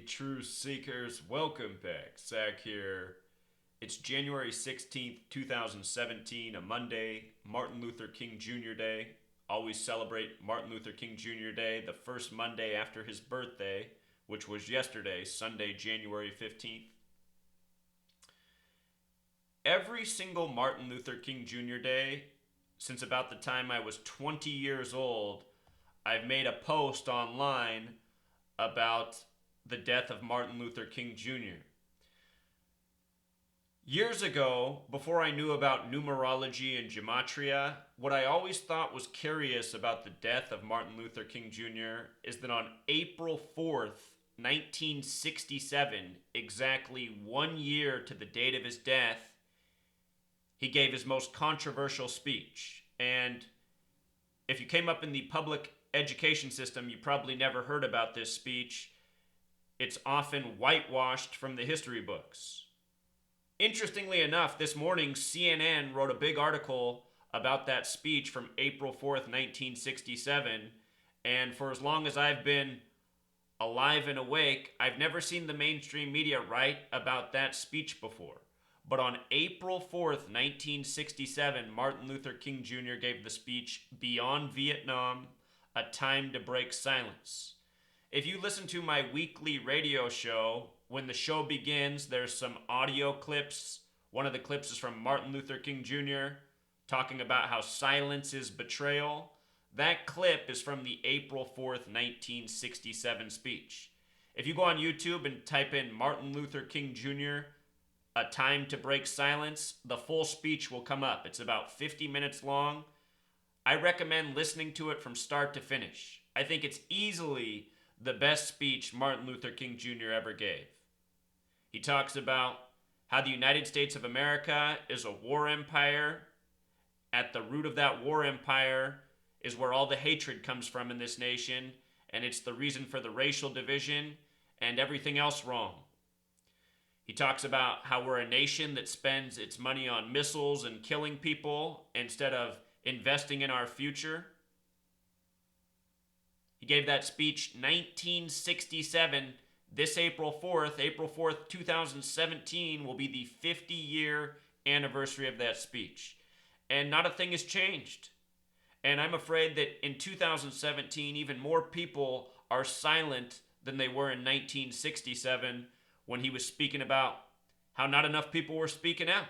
Truth Seekers. Welcome back. Zach here. It's January 16th, 2017, a Monday, Martin Luther King Jr. Day. Always celebrate Martin Luther King Jr. Day the first Monday after his birthday, which was yesterday, Sunday, January 15th. Every single Martin Luther King Jr. Day, since about the time I was 20 years old, I've made a post online about the death of Martin Luther King Jr. Years ago, before I knew about numerology and gematria, what I always thought was curious about the death of Martin Luther King Jr. is that on April 4th, 1967, exactly 1 year to the date of his death, he gave his most controversial speech. And if you came up in the public education system, you probably never heard about this speech. It's often whitewashed from the history books. Interestingly enough, this morning CNN wrote a big article about that speech from April 4th, 1967, and for as long as I've been alive and awake, I've never seen the mainstream media write about that speech before. But on April 4th, 1967, Martin Luther King Jr. gave the speech Beyond Vietnam, A Time to Break Silence. If you listen to my weekly radio show, when the show begins, there's some audio clips. One of the clips is from Martin Luther King Jr. talking about how silence is betrayal. That clip is from the April 4th, 1967 speech. If you go on YouTube and type in Martin Luther King Jr., A Time to Break Silence, the full speech will come up. It's about 50 minutes long. I recommend listening to it from start to finish. I think it's easily the best speech Martin Luther King Jr. ever gave. He talks about how the United States of America is a war empire. At the root of that war empire is where all the hatred comes from in this nation, and it's the reason for the racial division and everything else wrong. He talks about how we're a nation that spends its money on missiles and killing people instead of investing in our future. He gave that speech 1967. This April 4th, 2017 will be the 50-year anniversary of that speech. And not a thing has changed. And I'm afraid that in 2017, even more people are silent than they were in 1967 when he was speaking about how not enough people were speaking out.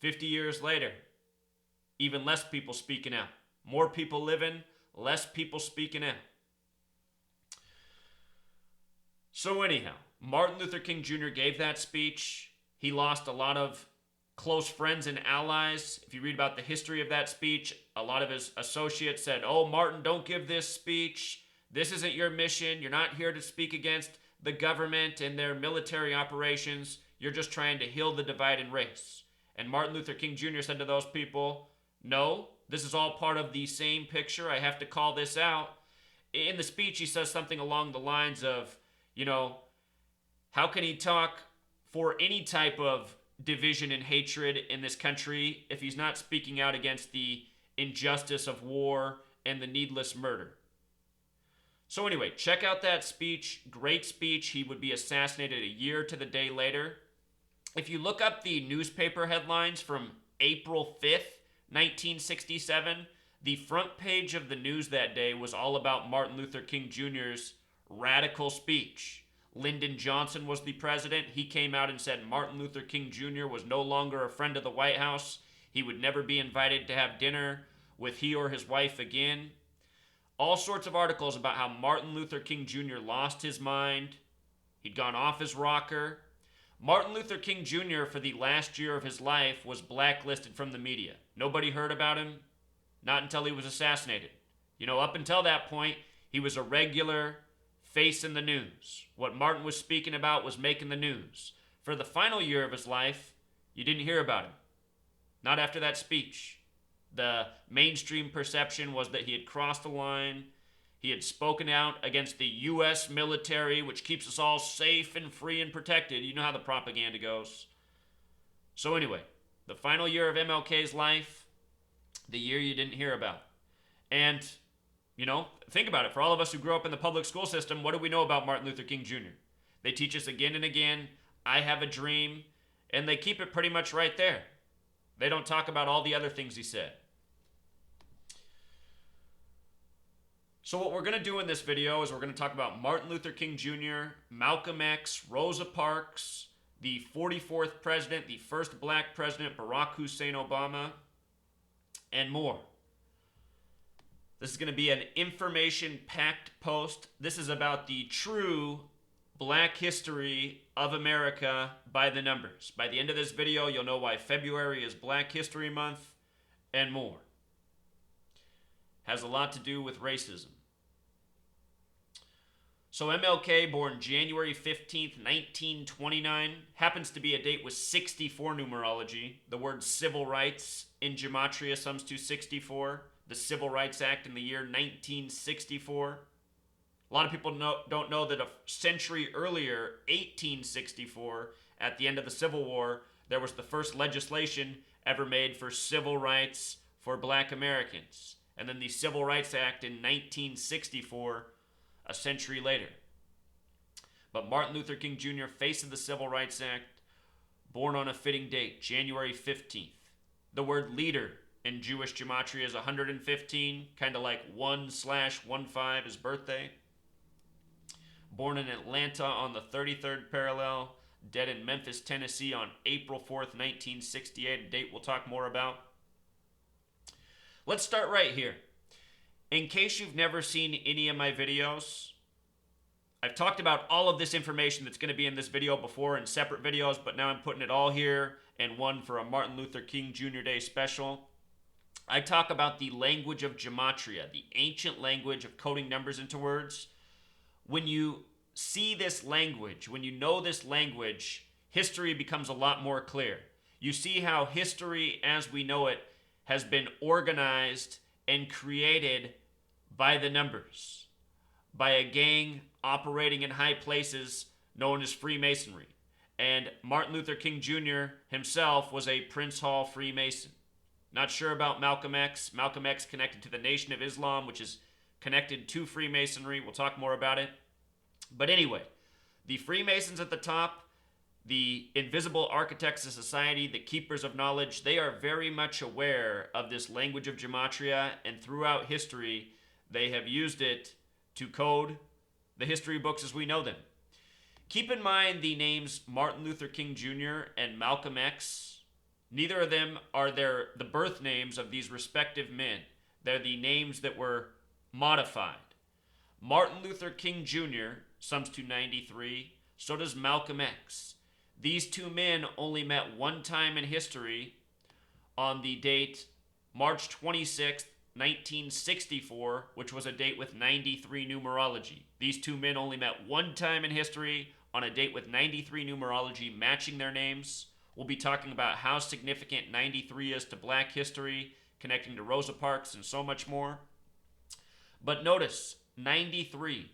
50 years later, even less people speaking out. More people living, less people speaking out. So anyhow, Martin Luther King Jr. gave that speech. He lost a lot of close friends and allies. If you read about the history of that speech, a lot of his associates said, "Oh, Martin, don't give this speech. This isn't your mission. You're not here to speak against the government and their military operations. You're just trying to heal the divide in race." And Martin Luther King Jr. said to those people, "No, this is all part of the same picture. I have to call this out." In the speech, he says something along the lines of, how can he talk for any type of division and hatred in this country if he's not speaking out against the injustice of war and the needless murder? So anyway, check out that speech. Great speech. He would be assassinated a year to the day later. If you look up the newspaper headlines from April 5th, 1967, the front page of the news that day was all about Martin Luther King Jr.'s radical speech. Lyndon Johnson was the president. He came out and said Martin Luther King Jr. was no longer a friend of the White House. He would never be invited to have dinner with he or his wife again. All sorts of articles about how Martin Luther King Jr. lost his mind. He'd gone off his rocker. Martin Luther King Jr. for the last year of his life was blacklisted from the media. Nobody heard about him, not until he was assassinated. Up until that point, he was a regular face in the news. What Martin was speaking about was making the news. For the final year of his life, you didn't hear about him. Not after that speech. The mainstream perception was that he had crossed the line. He had spoken out against the U.S. military, which keeps us all safe and free and protected. You know how the propaganda goes. So anyway, the final year of MLK's life, the year you didn't hear about. And Think about it. For all of us who grew up in the public school system, what do we know about Martin Luther King Jr.? They teach us again and again, I have a dream, and they keep it pretty much right there. They don't talk about all the other things he said. So what we're going to do in this video is we're going to talk about Martin Luther King Jr., Malcolm X, Rosa Parks, the 44th president, the first black president, Barack Hussein Obama, and more. This is going to be an information-packed post. This is about the true black history of America by the numbers. By the end of this video, you'll know why February is Black History Month and more. Has a lot to do with racism. So MLK, born January 15th, 1929, happens to be a date with 64 numerology. The word civil rights in gematria sums to 64. The Civil Rights Act in the year 1964. A lot of people don't know that a century earlier, 1864, at the end of the Civil War, there was the first legislation ever made for civil rights for black Americans. And then the Civil Rights Act in 1964, a century later. But Martin Luther King Jr., face of the Civil Rights Act, born on a fitting date, January 15th. The word leader in Jewish gematria is 115, kind of like 1/15, his birthday. Born in Atlanta on the 33rd parallel, dead in Memphis, Tennessee on April 4th, 1968, a date we'll talk more about. Let's start right here. In case you've never seen any of my videos, I've talked about all of this information that's going to be in this video before in separate videos, but now I'm putting it all here in one for a Martin Luther King Jr. Day special. I talk about the language of gematria, the ancient language of coding numbers into words. When you see this language, when you know this language, history becomes a lot more clear. You see how history as we know it has been organized and created by the numbers, by a gang operating in high places known as Freemasonry. And Martin Luther King Jr. himself was a Prince Hall Freemason. Not sure about Malcolm X. Malcolm X connected to the Nation of Islam, which is connected to Freemasonry. We'll talk more about it. But anyway, the Freemasons at the top, the invisible architects of society, the keepers of knowledge, they are very much aware of this language of gematria, and throughout history, they have used it to code the history books as we know them. Keep in mind the names Martin Luther King Jr. and Malcolm X. Neither of them are the birth names of these respective men. They're the names that were modified. Martin Luther King Jr. sums to 93. So does Malcolm X. These two men only met one time in history on the date March 26th, 1964, which was a date with 93 numerology. These two men only met one time in history on a date with 93 numerology, matching their names. We'll be talking about how significant 93 is to black history, connecting to Rosa Parks and so much more. But notice, 93,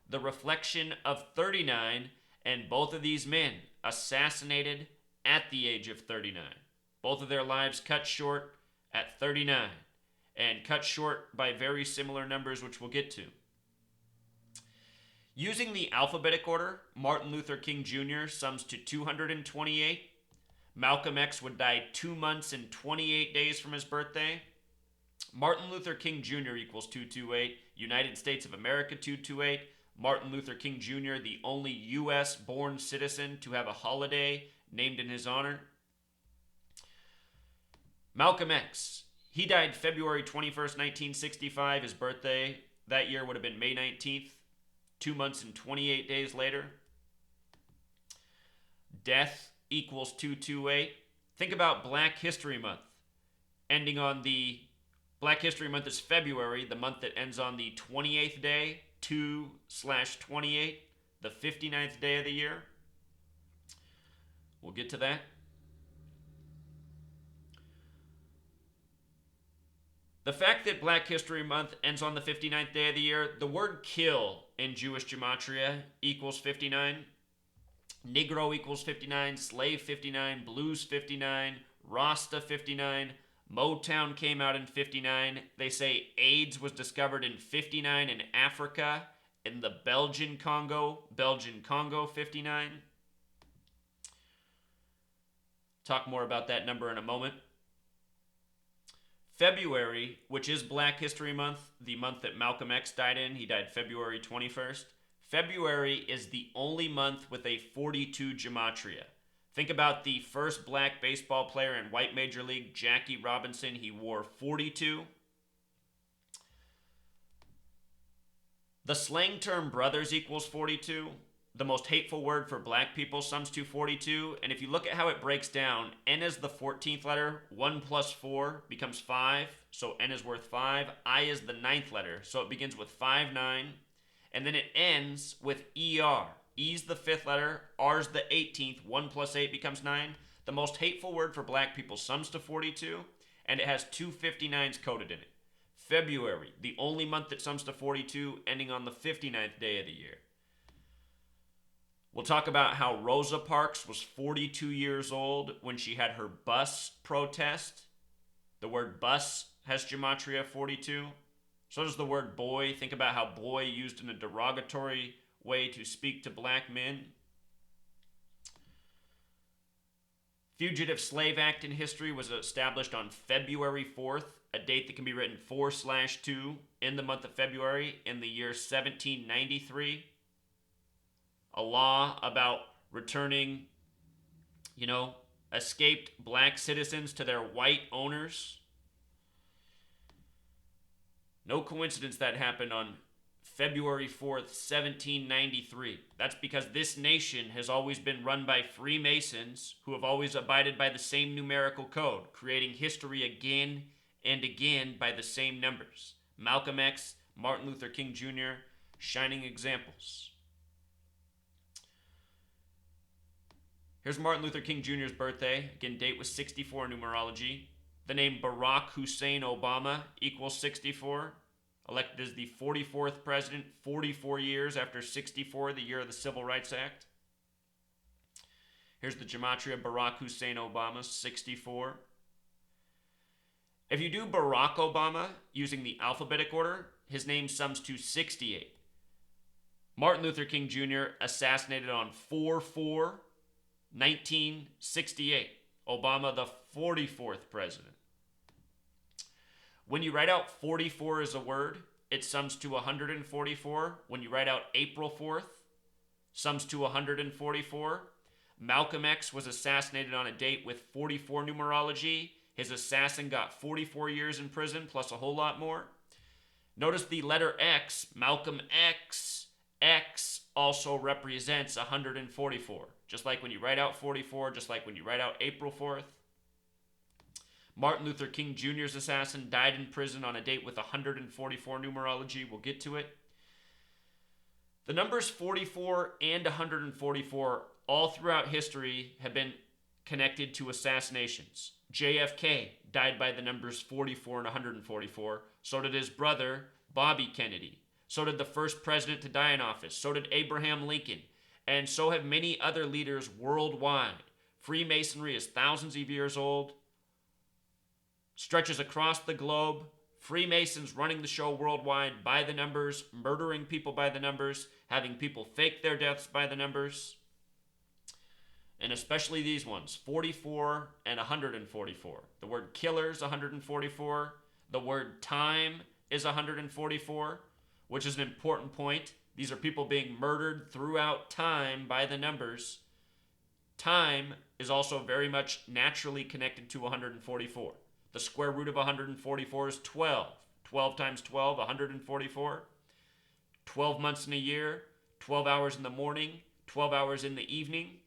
the reflection of 39, and both of these men assassinated at the age of 39. Both of their lives cut short at 39, and cut short by very similar numbers, which we'll get to. Using the alphabetic order, Martin Luther King Jr. sums to 228. Malcolm X would die 2 months and 28 days from his birthday. Martin Luther King Jr. equals 228. United States of America 228. Martin Luther King Jr., the only U.S.-born citizen to have a holiday named in his honor. Malcolm X, he died February 21st, 1965. His birthday that year would have been May 19th, 2 months and 28 days later. Death equals 228. Think about Black History Month. Ending on the Black History Month is February, the month that ends on the 28th day, 2/28, the 59th day of the year. We'll get to that. The fact that Black History Month ends on the 59th day of the year, the word kill in Jewish gematria equals 59. Negro equals 59, slave 59, blues 59, Rasta 59, Motown came out in 59. They say AIDS was discovered in 59 in Africa, in the Belgian Congo 59. Talk more about that number in a moment. February, which is Black History Month, the month that Malcolm X died in, he died February 21st. February is the only month with a 42 gematria. Think about the first black baseball player in white major league, Jackie Robinson. He wore 42. The slang term brothers equals 42. The most hateful word for black people sums to 42. And if you look at how it breaks down, N is the 14th letter. 1 plus 4 becomes 5. So N is worth 5. I is the 9th letter. So it begins with 5, 9. And then it ends with ER. E's the 5th letter. R's the 18th. 1 plus 8 becomes 9. The most hateful word for black people sums to 42. And it has two 59s coded in it. February, the only month that sums to 42, ending on the 59th day of the year. We'll talk about how Rosa Parks was 42 years old when she had her bus protest. The word bus has gematria 42. So does the word boy. Think about how boy used in a derogatory way to speak to black men. Fugitive Slave Act in history was established on February 4th, a date that can be written 4/2 in the month of February in the year 1793. A law about returning, escaped black citizens to their white owners. No coincidence that happened on February 4th, 1793. That's because this nation has always been run by Freemasons who have always abided by the same numerical code, creating history again and again by the same numbers. Malcolm X, Martin Luther King Jr., shining examples. Here's Martin Luther King Jr.'s birthday. Again, date was 64 numerology. The name Barack Hussein Obama equals 64. Elected as the 44th president, 44 years after 64, the year of the Civil Rights Act. Here's the gematria Barack Hussein Obama, 64. If you do Barack Obama using the alphabetic order, his name sums to 68. Martin Luther King Jr. assassinated on 4/4/1968. Obama, the 44th president. When you write out 44 as a word, it sums to 144. When you write out April 4th, sums to 144. Malcolm X was assassinated on a date with 44 numerology. His assassin got 44 years in prison, plus a whole lot more. Notice the letter X, Malcolm X, X also represents 144. Just like when you write out 44, just like when you write out April 4th. Martin Luther King Jr.'s assassin died in prison on a date with 144 numerology. We'll get to it. The numbers 44 and 144 all throughout history have been connected to assassinations. JFK died by the numbers 44 and 144. So did his brother, Bobby Kennedy. So did the first president to die in office. So did Abraham Lincoln. And so have many other leaders worldwide. Freemasonry is thousands of years old, stretches across the globe. Freemasons running the show worldwide by the numbers, murdering people by the numbers, having people fake their deaths by the numbers. And especially these ones, 44 and 144. The word killer is 144. The word time is 144, which is an important point. These are people being murdered throughout time by the numbers. Time is also very much naturally connected to 144. The square root of 144 is 12. 12 times 12, 144. 12 months in a year, 12 hours in the morning, 12 hours in the evening.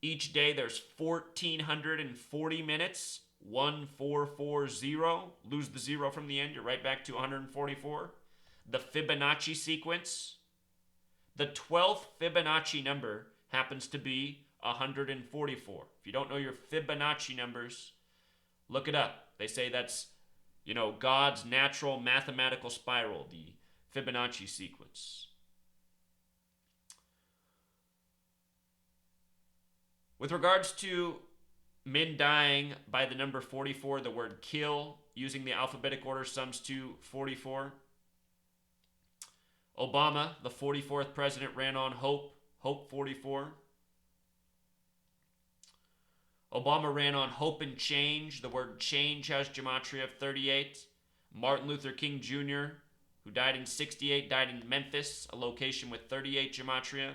Each day there's 1,440 minutes, 1440. Lose the zero from the end, you're right back to 144. The Fibonacci sequence. The 12th Fibonacci number happens to be 144. If you don't know your Fibonacci numbers, look it up. They say that's, God's natural mathematical spiral, the Fibonacci sequence. With regards to men dying by the number 44, the word kill, using the alphabetic order, sums to 44. Obama, the 44th president, ran on hope, hope 44. Obama ran on hope and change. The word change has gematria of 38. Martin Luther King Jr., who died in 68, died in Memphis, a location with 38 gematria.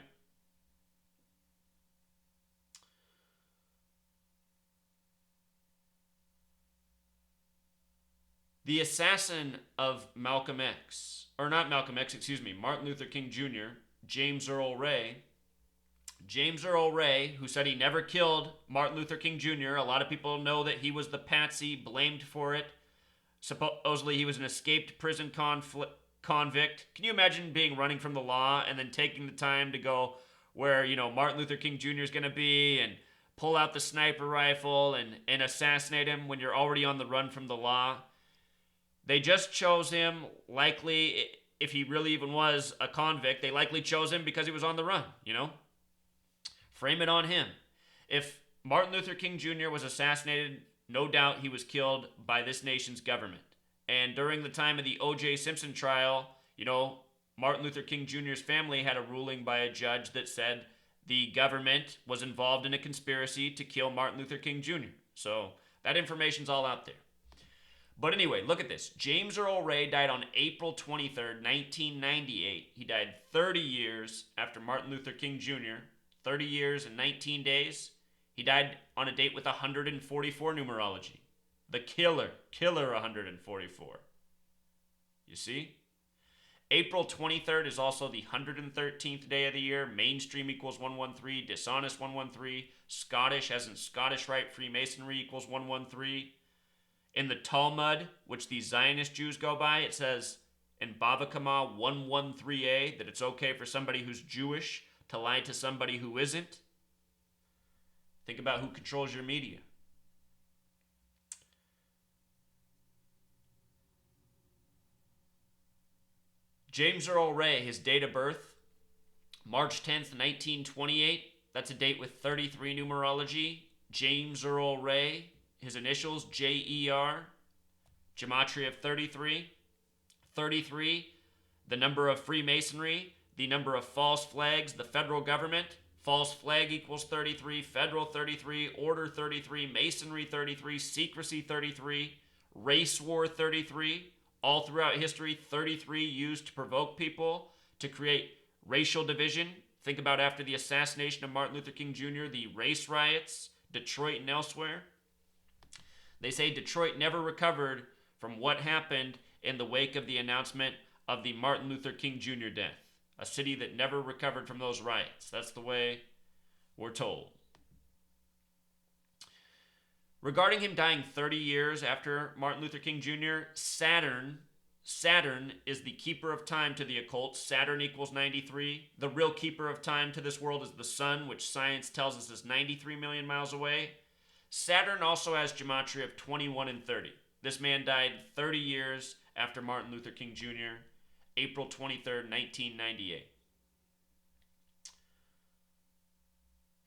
The assassin of Martin Luther King Jr., James Earl Ray, who said he never killed Martin Luther King Jr. A lot of people know that he was the patsy, blamed for it. Supposedly he was an escaped prison convict. Can you imagine being running from the law and then taking the time to go where, Martin Luther King Jr. is going to be and pull out the sniper rifle and assassinate him when you're already on the run from the law? They just chose him, likely, if he really even was a convict, they likely chose him because he was on the run, Frame it on him. If Martin Luther King Jr. was assassinated, no doubt he was killed by this nation's government. And during the time of the O.J. Simpson trial, Martin Luther King Jr.'s family had a ruling by a judge that said the government was involved in a conspiracy to kill Martin Luther King Jr. So that information's all out there. But anyway, look at this. James Earl Ray died on April 23rd, 1998. He died 30 years after Martin Luther King Jr., 30 years and 19 days. He died on a date with 144 numerology. The killer 144. You see? April 23rd is also the 113th day of the year. Mainstream equals 113. Dishonest 113. Scottish, as in Scottish Rite Freemasonry, equals 113. In the Talmud, which the Zionist Jews go by, it says in Bava Kama 113a that it's okay for somebody who's Jewish to lie to somebody who isn't. Think about who controls your media. James Earl Ray, his date of birth, March 10th, 1928. That's a date with 33 numerology. James Earl Ray, his initials, J-E-R, gematria of 33. 33, the number of Freemasonry, the number of false flags, the federal government. False flag equals 33, federal 33, order 33, masonry 33, secrecy 33, race war 33. All throughout history, 33 used to provoke people, to create racial division. Think about after the assassination of Martin Luther King Jr., the race riots, Detroit and elsewhere. They say Detroit never recovered from what happened in the wake of the announcement of the Martin Luther King Jr. death. A city that never recovered from those riots. That's the way we're told. Regarding him dying 30 years after Martin Luther King Jr., Saturn is the keeper of time to the occult. Saturn equals 93. The real keeper of time to this world is the sun, which science tells us is 93 million miles away. Saturn also has gematria of 21 and 30. This man died 30 years after Martin Luther King Jr., April 23rd, 1998.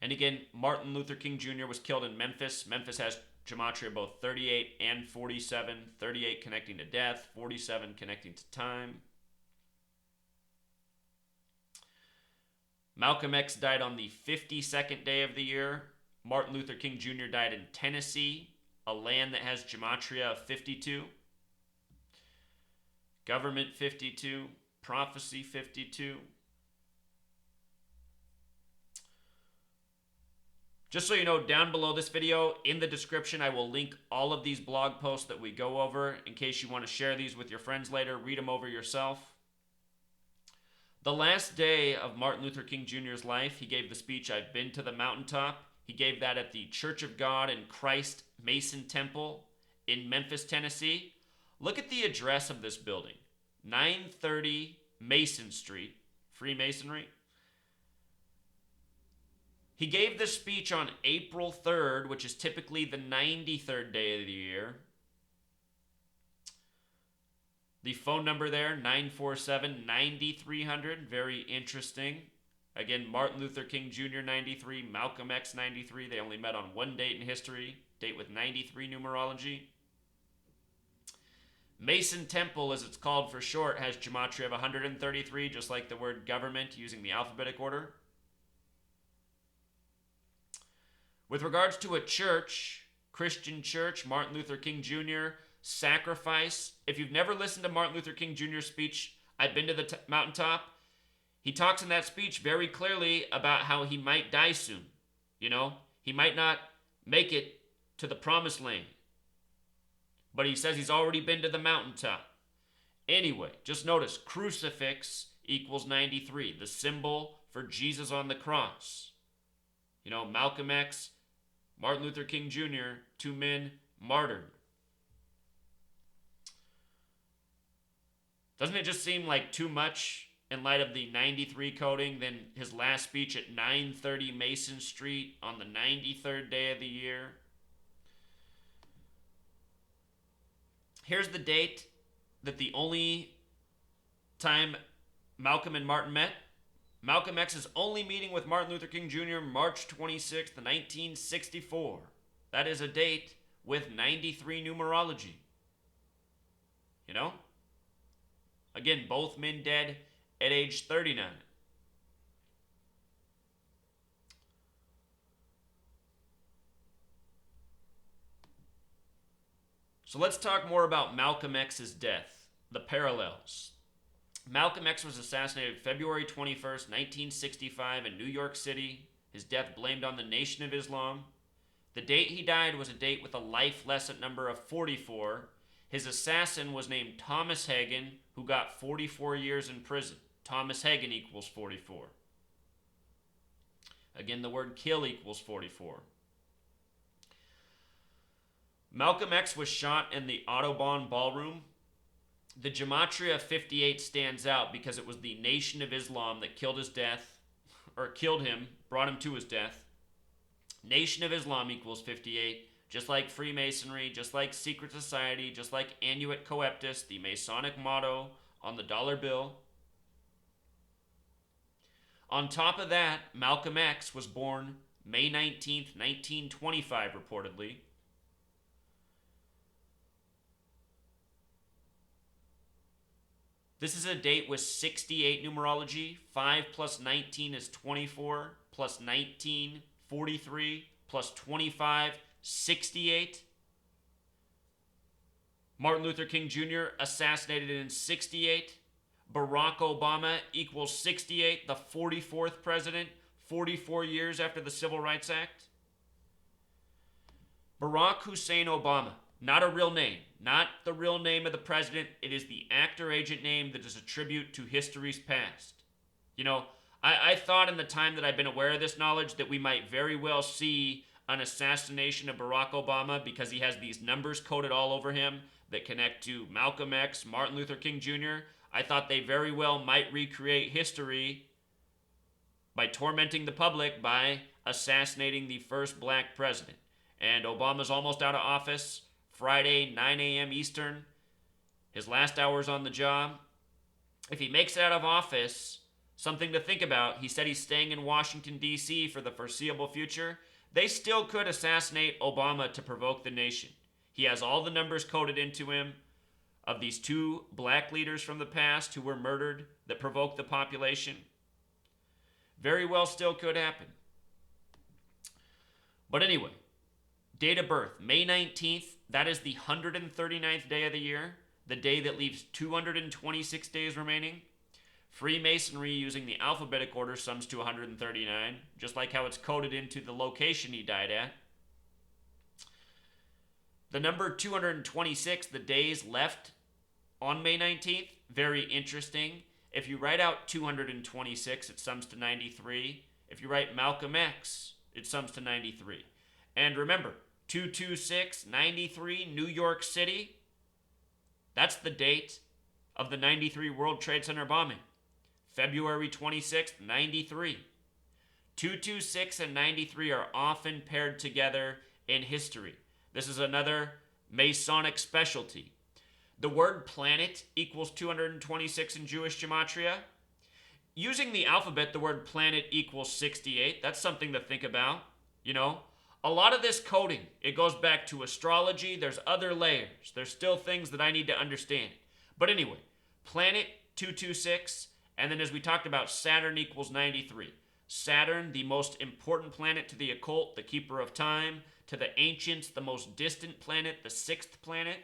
And again, Martin Luther King Jr. was killed in Memphis. Memphis has gematria both 38 and 47. 38 connecting to death, 47 connecting to time. Malcolm X died on the 52nd day of the year. Martin Luther King Jr. died in Tennessee, a land that has gematria of 52. Government 52, prophecy 52. Just so you know, down below this video, in the description, I will link all of these blog posts that we go over in case you want to share these with your friends later, read them over yourself. The last day of Martin Luther King Jr.'s life, he gave the speech, "I've been to the mountaintop." He gave that at the Church of God in Christ Mason Temple in Memphis, Tennessee. Look at the address of this building. 930 Mason Street, Freemasonry. He gave this speech on April 3rd, which is typically the 93rd day of the year. The phone number there, 947-9300, very interesting. Again, Martin Luther King Jr. 93, Malcolm X 93. They only met on one date in history, date with 93 numerology. Mason Temple, as it's called for short, has gematria of 133, just like the word government using the alphabetic order. With regards to a church, Christian church, Martin Luther King Jr., sacrifice. If you've never listened to Martin Luther King Jr.'s speech, I've been to the mountaintop. He talks in that speech very clearly about how he might die soon. You know, he might not make it to the promised land. But he says he's already been to the mountaintop. Anyway, just notice, crucifix equals 93, the symbol for Jesus on the cross. You know, Malcolm X, Martin Luther King Jr., two men martyred. Doesn't it just seem like too much in light of the 93 coding than his last speech at 930 Mason Street on the 93rd day of the year? Here's the date that the only time Malcolm and Martin met. Malcolm X's only meeting with Martin Luther King Jr., March 26th, 1964. That is a date with 93 numerology. You know? Again, both men dead at age 39. So let's talk more about Malcolm X's death, the parallels. Malcolm X was assassinated February 21st, 1965 in New York City. His death blamed on the Nation of Islam. The date he died was a date with a life lesson number of 44. His assassin was named Thomas Hagen, who got 44 years in prison. Thomas Hagen equals 44. Again, the word kill equals 44. Malcolm X was shot in the Audubon Ballroom. The gematria 58 stands out because it was the Nation of Islam that killed him, brought him to his death. Nation of Islam equals 58, just like Freemasonry, just like secret society, just like Annuit Coeptus, the Masonic motto on the dollar bill. On top of that, Malcolm X was born May 19th, 1925, reportedly. This is a date with 68 numerology. 5 plus 19 is 24, plus 19, 43, plus 25, 68. Martin Luther King Jr. assassinated in 68. Barack Obama equals 68, the 44th president, 44 years after the Civil Rights Act. Barack Hussein Obama, not a real name, not the real name of the president. It is the actor agent name that is a tribute to history's past. You know, I thought in the time that I've been aware of this knowledge that we might very well see an assassination of Barack Obama because he has these numbers coded all over him that connect to Malcolm X, Martin Luther King Jr. I thought they very well might recreate history by tormenting the public by assassinating the first black president. And Obama's almost out of office. Friday, 9 a.m. Eastern. His last hours on the job. If he makes it out of office, something to think about. He said he's staying in Washington, D.C. for the foreseeable future. They still could assassinate Obama to provoke the nation. He has all the numbers coded into him of these two black leaders from the past who were murdered that provoked the population. Very well still could happen. But anyway, date of birth, May 19th. That is the 139th day of the year, the day that leaves 226 days remaining. Freemasonry, using the alphabetic order, sums to 139, just like how it's coded into the location he died at. The number 226, the days left on May 19th, very interesting. If you write out 226, it sums to 93. If you write Malcolm X, it sums to 93. And remember, 226, 93, New York City. That's the date of the 93 World Trade Center bombing. February 26th, 93. 226 and 93 are often paired together in history. This is another Masonic specialty. The word planet equals 226 in Jewish gematria. using the alphabet, the word planet equals 68. That's something to think about, you know. A lot of this coding, it goes back to astrology. There's other layers. There's still things that I need to understand. But anyway, planet 226, and then as we talked about, Saturn equals 93. Saturn, the most important planet to the occult, the keeper of time. To the ancients, the most distant planet, the sixth planet.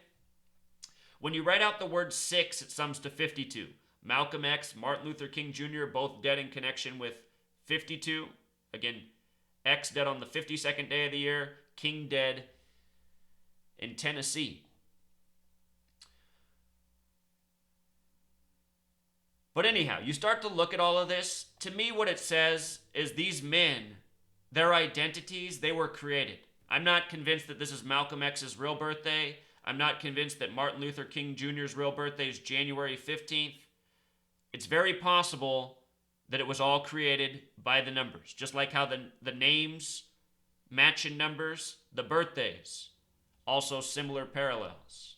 When you write out the word 6, it sums to 52. Malcolm X, Martin Luther King Jr., both dead in connection with 52. Again, X dead on the 52nd day of the year, King dead in Tennessee. But anyhow, you start to look at all of this. To me, what it says is these men, their identities, they were created. I'm not convinced that this is Malcolm X's real birthday. I'm not convinced that Martin Luther King Jr.'s real birthday is January 15th. It's very possible that it was all created by the numbers. Just like how the names match in numbers, the birthdays, also similar parallels.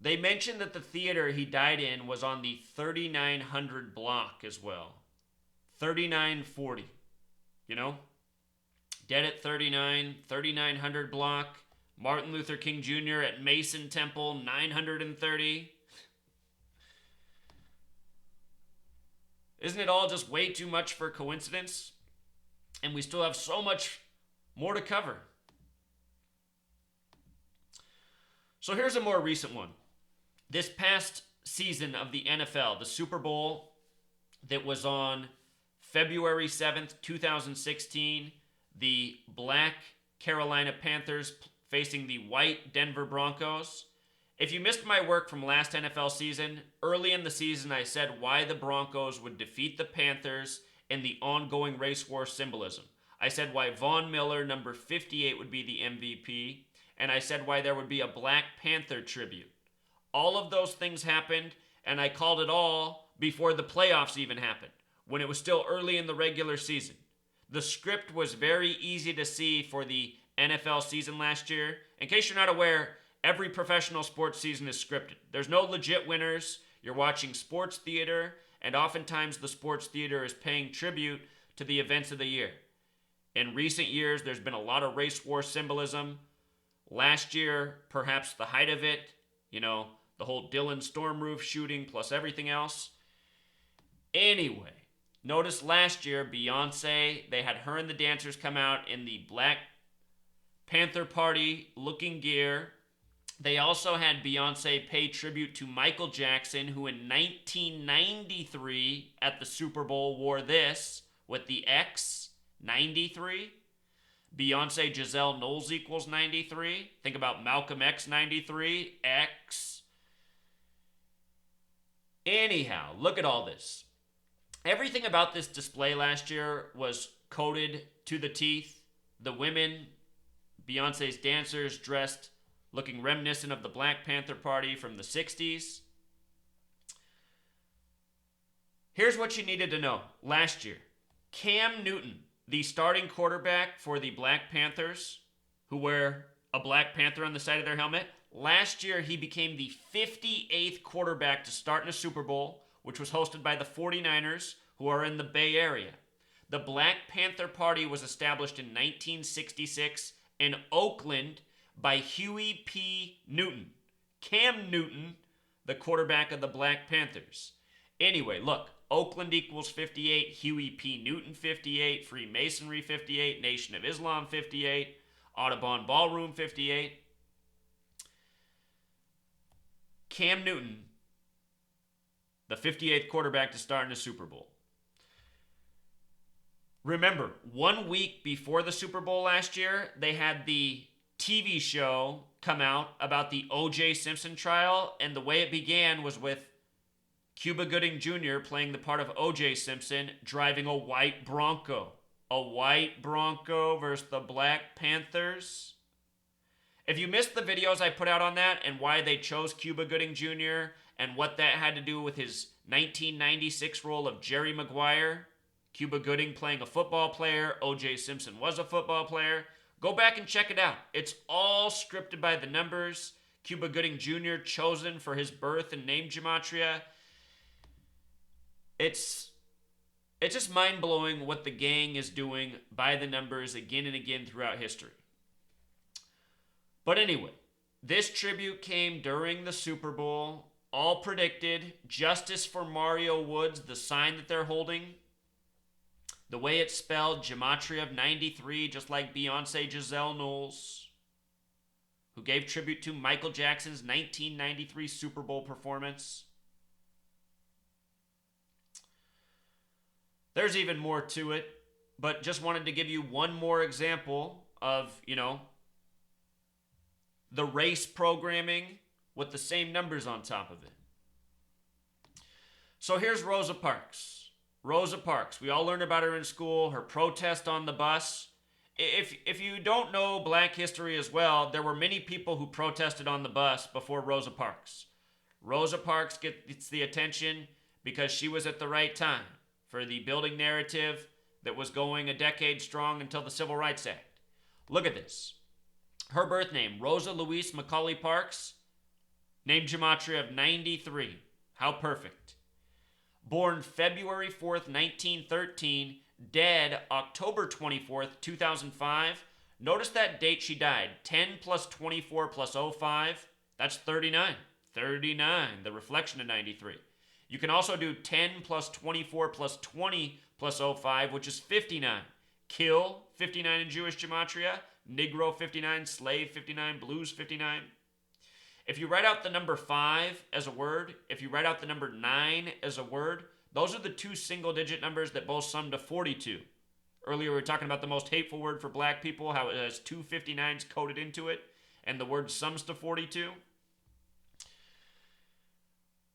They mentioned that the theater he died in was on the 3900 block as well. 3940. You know? Dead at 39, 3900 block. Martin Luther King Jr. at Mason Temple, 930. Isn't it all just way too much for coincidence? And we still have so much more to cover. So here's a more recent one. This past season of the NFL, the Super Bowl that was on February 7th, 2016, the black Carolina Panthers facing the white Denver Broncos. If you missed my work from last NFL season, early in the season I said why the Broncos would defeat the Panthers in the ongoing race war symbolism. I said why Von Miller, number 58, would be the MVP, and I said why there would be a Black Panther tribute. All of those things happened, and I called it all before the playoffs even happened, when it was still early in the regular season. The script was very easy to see for the NFL season last year. In case you're not aware, every professional sports season is scripted. There's no legit winners. You're watching sports theater, and oftentimes the sports theater is paying tribute to the events of the year. In recent years, there's been a lot of race war symbolism. Last year, perhaps the height of it, you know, the whole Dylan Stormroof shooting plus everything else. Anyway, notice last year, Beyonce, they had her and the dancers come out in the Black Panther Party looking gear. They also had Beyonce pay tribute to Michael Jackson, who in 1993 at the Super Bowl wore this with the X, 93. Beyonce Giselle Knowles equals 93. Think about Malcolm X 93, X. Anyhow, look at all this. Everything about this display last year was coded to the teeth. The women, Beyonce's dancers, dressed looking reminiscent of the Black Panther Party from the 60s. Here's what you needed to know. Last year, Cam Newton, the starting quarterback for the Black Panthers, who wear a Black Panther on the side of their helmet, last year he became the 58th quarterback to start in a Super Bowl, which was hosted by the 49ers, who are in the Bay Area. The Black Panther Party was established in 1966 in Oakland by Huey P. Newton. Cam Newton, the quarterback of the Black Panthers. Anyway, look, Oakland equals 58, Huey P. Newton 58, Freemasonry 58, Nation of Islam 58, Audubon Ballroom 58. Cam Newton, the 58th quarterback to start in a Super Bowl. Remember, 1 week before the Super Bowl last year, they had the TV show come out about the O.J. Simpson trial, and the way it began was with Cuba Gooding Jr. playing the part of O.J. Simpson, driving a white Bronco. A white Bronco versus the Black Panthers. If you missed the videos I put out on that and why they chose Cuba Gooding Jr. and what that had to do with his 1996 role of Jerry Maguire, Cuba Gooding playing a football player, O.J. Simpson was a football player, Go back and check it out. It's all scripted by the numbers. Cuba Gooding Jr. chosen for his birth and name gematria. It's just mind-blowing what the gang is doing by the numbers again and again throughout history. But anyway, this tribute came during the Super Bowl. All predicted. Justice for Mario Woods, the sign that they're holding. The way it's spelled, gematria of 93, just like Beyonce Giselle Knowles, who gave tribute to Michael Jackson's 1993 Super Bowl performance. There's even more to it, but just wanted to give you one more example of, the race programming with the same numbers on top of it. So here's Rosa Parks. Rosa Parks. We all learned about her in school, her protest on the bus. If you don't know black history as well, there were many people who protested on the bus before Rosa Parks. Rosa Parks gets the attention because she was at the right time for the building narrative that was going a decade strong until the Civil Rights Act. Look at this. Her birth name, Rosa Louise Macaulay Parks, name gematria of 93. How perfect. Born February 4th, 1913, dead October 24th, 2005. Notice that date she died. 10 plus 24 plus 05, that's 39. 39, the reflection of 93. You can also do 10 plus 24 plus 20 plus 05, which is 59. Kill, 59 in Jewish gematria. Negro, 59. Slave, 59. Blues, 59. If you write out the number 5 as a word, if you write out the number 9 as a word, those are the two single-digit numbers that both sum to 42. Earlier we were talking about the most hateful word for black people, how it has two 59s coded into it, and the word sums to 42.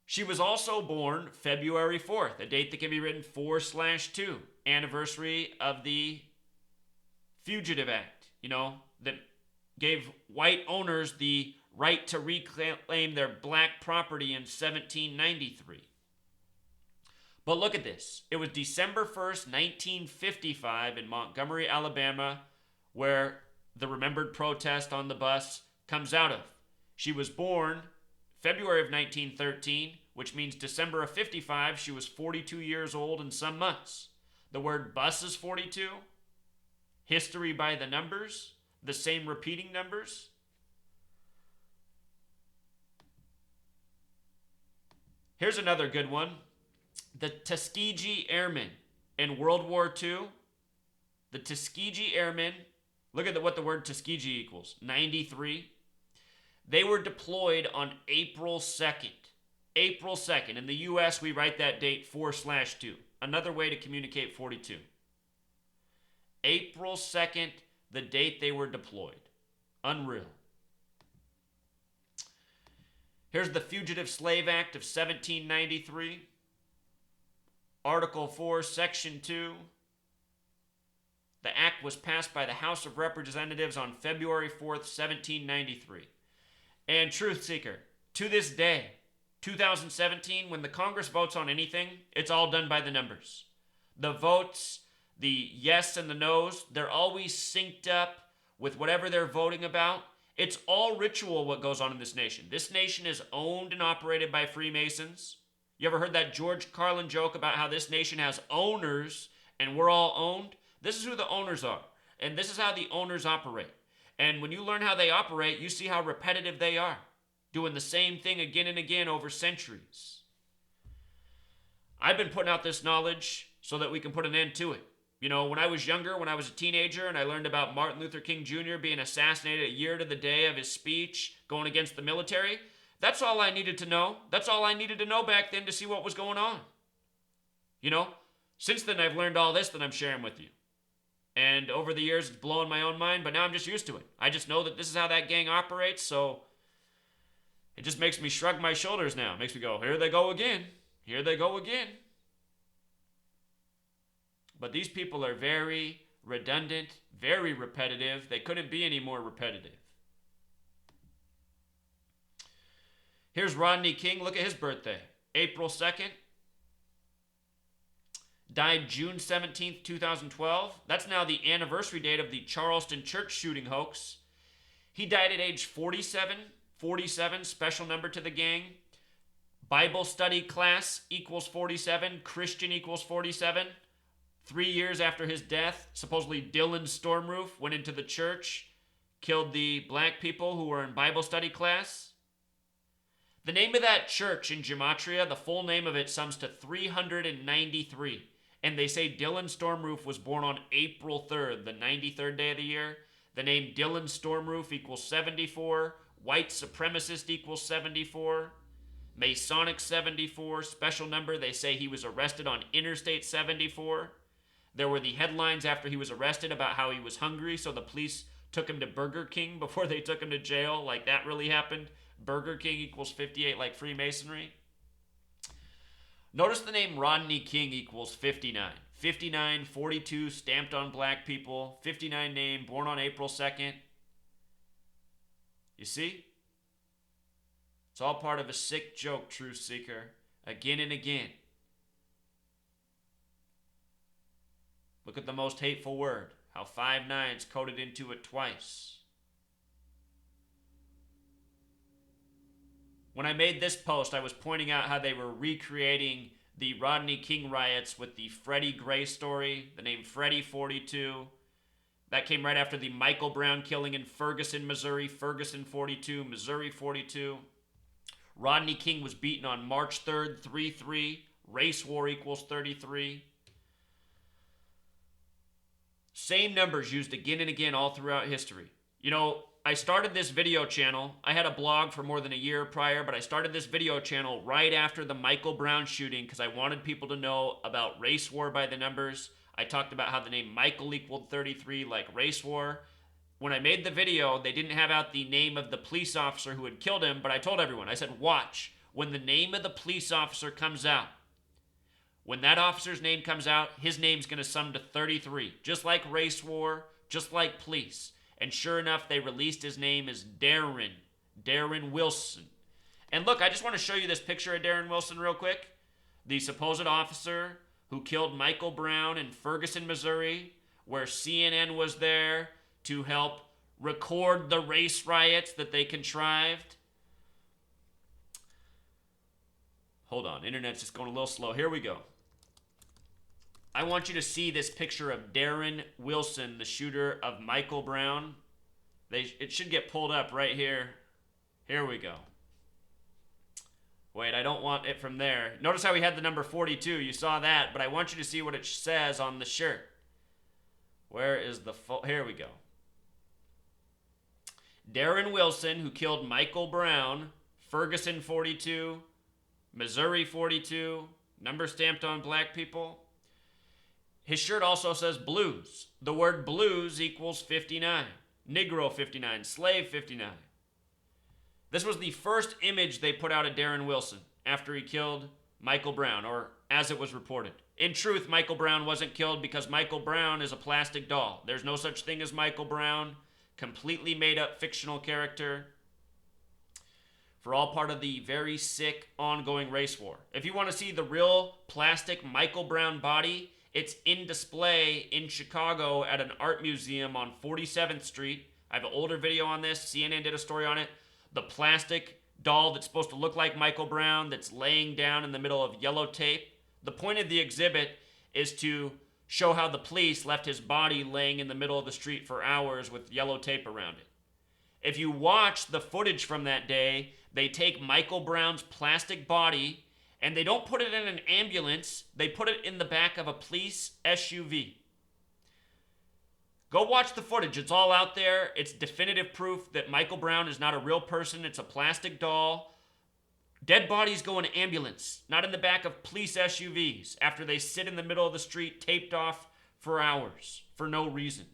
She was also born February 4th, a date that can be written 4/2, anniversary of the Fugitive Act, that gave white owners the right to reclaim their black property in 1793. But look at this. It was December 1st, 1955 in Montgomery, Alabama, where the remembered protest on the bus comes out of. She was born February of 1913, which means December of 55, she was 42 years old and some months. The word bus is 42. History by the numbers, the same repeating numbers. Here's another good one. The Tuskegee Airmen in World War II. The Tuskegee Airmen, look at what the word Tuskegee equals, 93. They were deployed on April 2nd. April 2nd. In the U.S., we write that date 4/2. Another way to communicate 42. April 2nd, the date they were deployed. Unreal. Here's the Fugitive Slave Act of 1793. Article 4, Section 2. The act was passed by the House of Representatives on February 4th, 1793. And truth seeker, to this day, 2017, when the Congress votes on anything, it's all done by the numbers. The votes, the yes and the no's, they're always synced up with whatever they're voting about. It's all ritual what goes on in this nation. This nation is owned and operated by Freemasons. You ever heard that George Carlin joke about how this nation has owners and we're all owned? This is who the owners are. And this is how the owners operate. And when you learn how they operate, you see how repetitive they are, doing the same thing again and again over centuries. I've been putting out this knowledge so that we can put an end to it. When I was younger, when I was a teenager, and I learned about Martin Luther King Jr. being assassinated a year to the day of his speech going against the military, that's all I needed to know. That's all I needed to know back then to see what was going on. Since then I've learned all this that I'm sharing with you. And over the years, it's blowing my own mind, but now I'm just used to it. I just know that this is how that gang operates, so it just makes me shrug my shoulders now. It makes me go, here they go again. Here they go again. But these people are very redundant, very repetitive. They couldn't be any more repetitive. Here's Rodney King. Look at his birthday. April 2nd. died June 17th, 2012. That's now the anniversary date of the Charleston church shooting hoax. He died at age 47. 47, special number to the gang. Bible study class equals 47. Christian equals 47. 3 years after his death, supposedly Dylan Stormroof went into the church, killed the black people who were in Bible study class. The name of that church in Gematria, the full name of it sums to 393. And they say Dylan Stormroof was born on April 3rd, the 93rd day of the year. The name Dylan Stormroof equals 74. White supremacist equals 74. Masonic 74. Special number, they say he was arrested on Interstate 74. There were the headlines after he was arrested about how he was hungry, so the police took him to Burger King before they took him to jail. Like that really happened. Burger King equals 58, like Freemasonry. Notice the name Rodney King equals 59. 59, 42, stamped on black people. 59 name, born on April 2nd. You see? It's all part of a sick joke, truth seeker. Again and again. Look at the most hateful word. How 5 nines coded into it twice. When I made this post, I was pointing out how they were recreating the Rodney King riots with the Freddie Gray story, the name Freddie 42. That came right after the Michael Brown killing in Ferguson, Missouri. Ferguson 42, Missouri 42. Rodney King was beaten on March 3rd, 3-3. Race war equals 33. Same numbers used again and again all throughout history. You know, I started this video channel. I had a blog for more than a year prior, but I started this video channel right after the Michael Brown shooting because I wanted people to know about race war by the numbers. I talked about how the name Michael equaled 33 like race war. When I made the video, they didn't have out the name of the police officer who had killed him, but I told everyone, I said, watch, when the name of the police officer comes out, when that officer's name comes out, his name's going to sum to 33, just like race war, just like police. And sure enough, they released his name as Darren Wilson. And look, I just want to show you this picture of Darren Wilson real quick. The supposed officer who killed Michael Brown in Ferguson, Missouri, where CNN was there to help record the race riots that they contrived. Hold on, internet's just going a little slow. Here we go. I want you to see this picture of Darren Wilson, the shooter of Michael Brown. It should get pulled up right here. Here we go. Wait, I don't want it from there. Notice how he had the number 42. You saw that, but I want you to see what it says on the shirt. Where is the... Here we go. Darren Wilson, who killed Michael Brown, Ferguson 42, Missouri 42, number stamped on black people. His shirt also says blues. The word blues equals 59. Negro 59. Slave 59. This was the first image they put out of Darren Wilson after he killed Michael Brown, or as it was reported. In truth, Michael Brown wasn't killed because Michael Brown is a plastic doll. There's no such thing as Michael Brown. Completely made up fictional character. For all part of the very sick ongoing race war. If you want to see the real plastic Michael Brown body, it's in display in Chicago at an art museum on 47th Street. I have an older video on this. CNN did a story on it. The plastic doll that's supposed to look like Michael Brown that's laying down in the middle of yellow tape. The point of the exhibit is to show how the police left his body laying in the middle of the street for hours with yellow tape around it. If you watch the footage from that day, they take Michael Brown's plastic body and they don't put it in an ambulance. They put it in the back of a police SUV. Go watch the footage. It's all out there. It's definitive proof that Michael Brown is not a real person. It's a plastic doll. Dead bodies go in an ambulance, not in the back of police SUVs, after they sit in the middle of the street taped off for hours for no reason.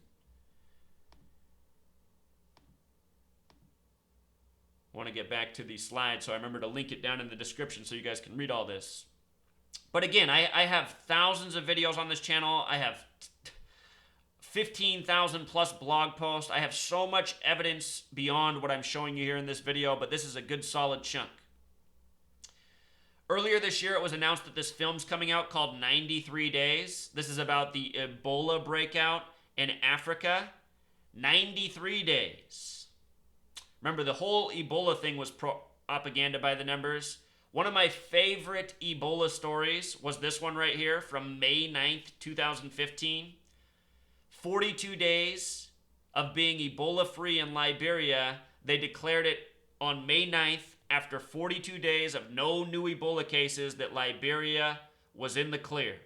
I want to get back to the slide, so I remember to link it down in the description so you guys can read all this. But again, I have thousands of videos on this channel. I have 15,000 plus blog posts. I have so much evidence beyond what I'm showing you here in this video, but this is a good solid chunk. Earlier this year, it was announced that this film's coming out called 93 Days. This is about the Ebola breakout in Africa. 93 days. Remember, the whole Ebola thing was propaganda by the numbers. One of my favorite Ebola stories was this one right here from May 9th, 2015. 42 days of being Ebola-free in Liberia. They declared it on May 9th, after 42 days of no new Ebola cases, that Liberia was in the clear.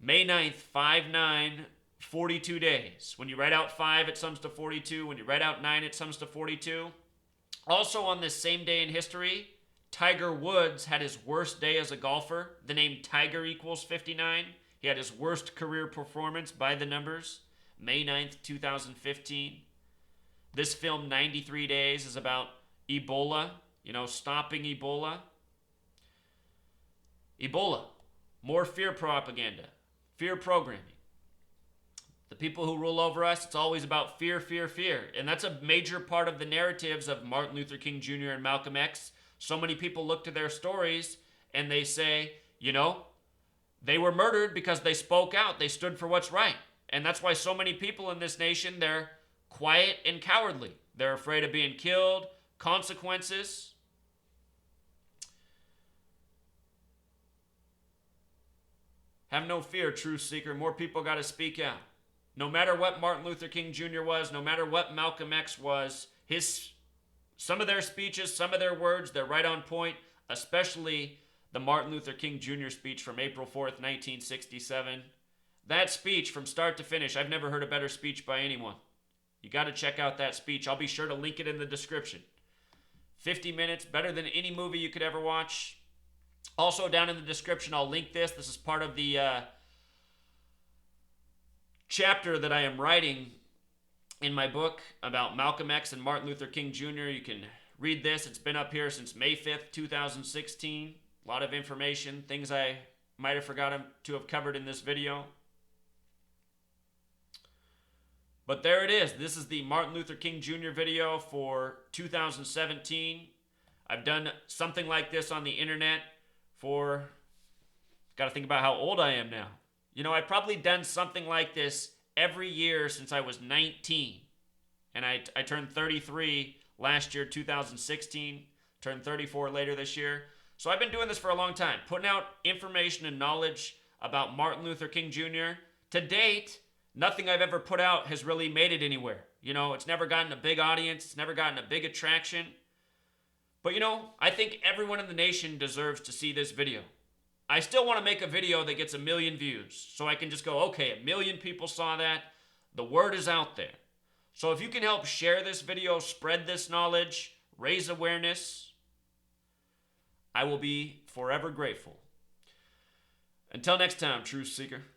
May 9th, 5/9, 42 days. When you write out 5, it sums to 42. When you write out 9, it sums to 42. Also on this same day in history, Tiger Woods had his worst day as a golfer. The name Tiger equals 59. He had his worst career performance by the numbers. May 9th, 2015. This film, 93 Days, is about Ebola, stopping Ebola. Ebola, more fear propaganda, fear programming. The people who rule over us, it's always about fear, fear, fear. And that's a major part of the narratives of Martin Luther King Jr. and Malcolm X. So many people look to their stories and they say, they were murdered because they spoke out. They stood for what's right. And that's why so many people in this nation, they're quiet and cowardly. They're afraid of being killed, consequences. Have no fear, truth seeker. More people got to speak out. No matter what Martin Luther King Jr. was, no matter what Malcolm X was, some of their speeches, some of their words, they're right on point, especially the Martin Luther King Jr. speech from April 4th, 1967. That speech from start to finish, I've never heard a better speech by anyone. You got to check out that speech. I'll be sure to link it in the description. 50 minutes, better than any movie you could ever watch. Also, down in the description, I'll link this. This is part of the chapter that I am writing in my book about Malcolm X and Martin Luther King Jr. You can read this. It's been up here since May 5th, 2016. A lot of information, things I might have forgotten to have covered in this video. But there it is. This is the Martin Luther King Jr. video for 2017. I've done something like this on the internet for, got to think about how old I am now. I've probably done something like this every year since I was 19. And I turned 33 last year, 2016. Turned 34 later this year. So I've been doing this for a long time, putting out information and knowledge about Martin Luther King Jr. To date, nothing I've ever put out has really made it anywhere. It's never gotten a big audience. It's never gotten a big attraction. But I think everyone in the nation deserves to see this video. I still want to make a video that gets 1 million views. So I can just go, okay, 1 million people saw that. The word is out there. So if you can help share this video, spread this knowledge, raise awareness, I will be forever grateful. Until next time, Truth Seeker.